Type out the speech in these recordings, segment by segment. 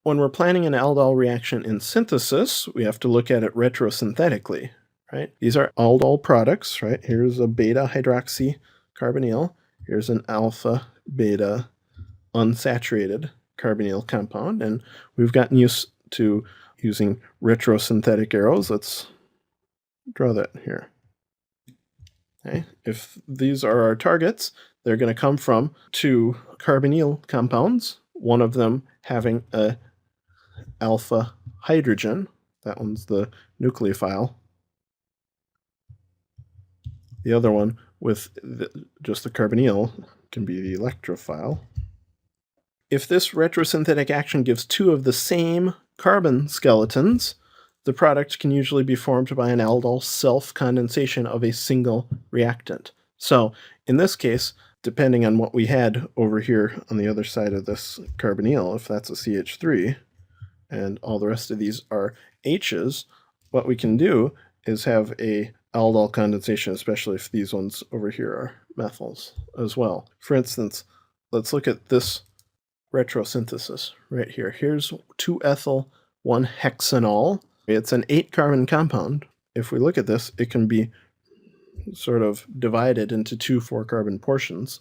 when we're planning an aldol reaction in synthesis, we have to look at it retrosynthetically, right? These are aldol products, right? Here's a beta hydroxycarbonyl. Here's an alpha beta unsaturated carbonyl compound, and we've gotten used to using retrosynthetic arrows. Let's draw that here. Okay. If these are our targets, they're going to come from two carbonyl compounds, one of them having a alpha hydrogen. That one's the nucleophile. The other one with just the carbonyl can be the electrophile. If this retrosynthetic action gives two of the same carbon skeletons, the product can usually be formed by an aldol self-condensation of a single reactant. So in this case, depending on what we had over here on the other side of this carbonyl, if that's a ch3, and all the rest of these are H's, what we can do is have a aldol condensation, especially if these ones over here are methyls as well. For instance, let's look at this retrosynthesis right here. Here's 2-ethyl 1-hexanol. It's an 8-carbon compound. If we look at this, it can be sort of divided into two 4-carbon portions.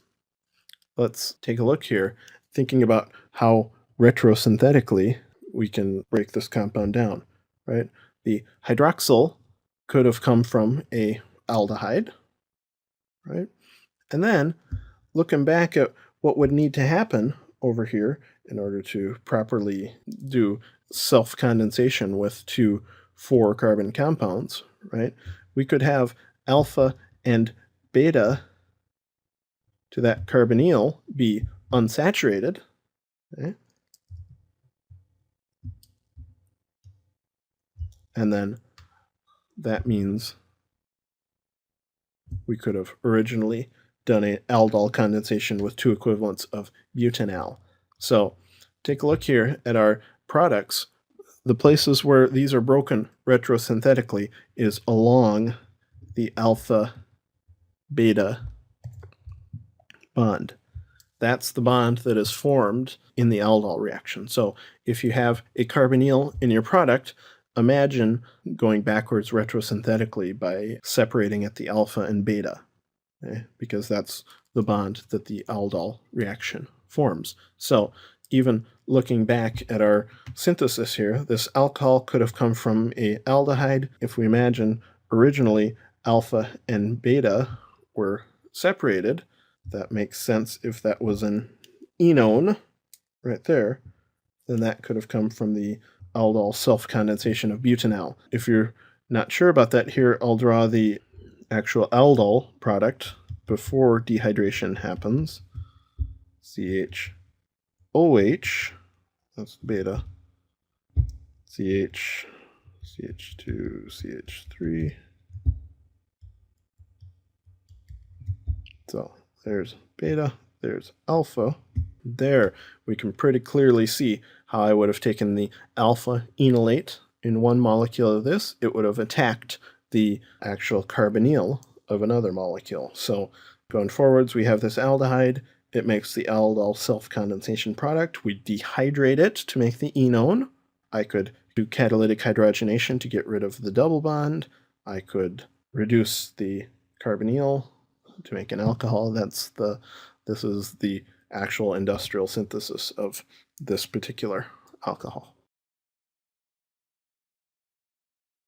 Let's take a look here, thinking about how retrosynthetically we can break this compound down, right? The hydroxyl could have come from a aldehyde, right? And then looking back at what would need to happen over here in order to properly do self-condensation with two 4-carbon compounds, right? We could have alpha and beta to that carbonyl be unsaturated, okay? And then that means we could have originally done an aldol condensation with two equivalents of butanal. So take a look here at our products. The places where these are broken retrosynthetically is along the alpha-beta bond. That's the bond that is formed in the aldol reaction. So if you have a carbonyl in your product, imagine going backwards retrosynthetically by separating at the alpha and beta, okay? Because that's the bond that the aldol reaction forms. So even looking back at our synthesis here, this alcohol could have come from a aldehyde. If we imagine originally alpha and beta were separated, that makes sense. If that was an enone right there, then that could have come from the aldol self-condensation of butanal. If you're not sure about that, here I'll draw the actual aldol product before dehydration happens. CHOH, that's beta, CH, CH2, CH3. So there's beta, there's alpha. There we can pretty clearly see how I would have taken the alpha enolate in one molecule of this. It would have attacked the actual carbonyl of another molecule. So going forwards, we have this aldehyde. It makes the aldol self-condensation product. We dehydrate it to make the enone. I could do catalytic hydrogenation to get rid of the double bond. I could reduce the carbonyl to make an alcohol. This is the actual industrial synthesis of this particular alcohol.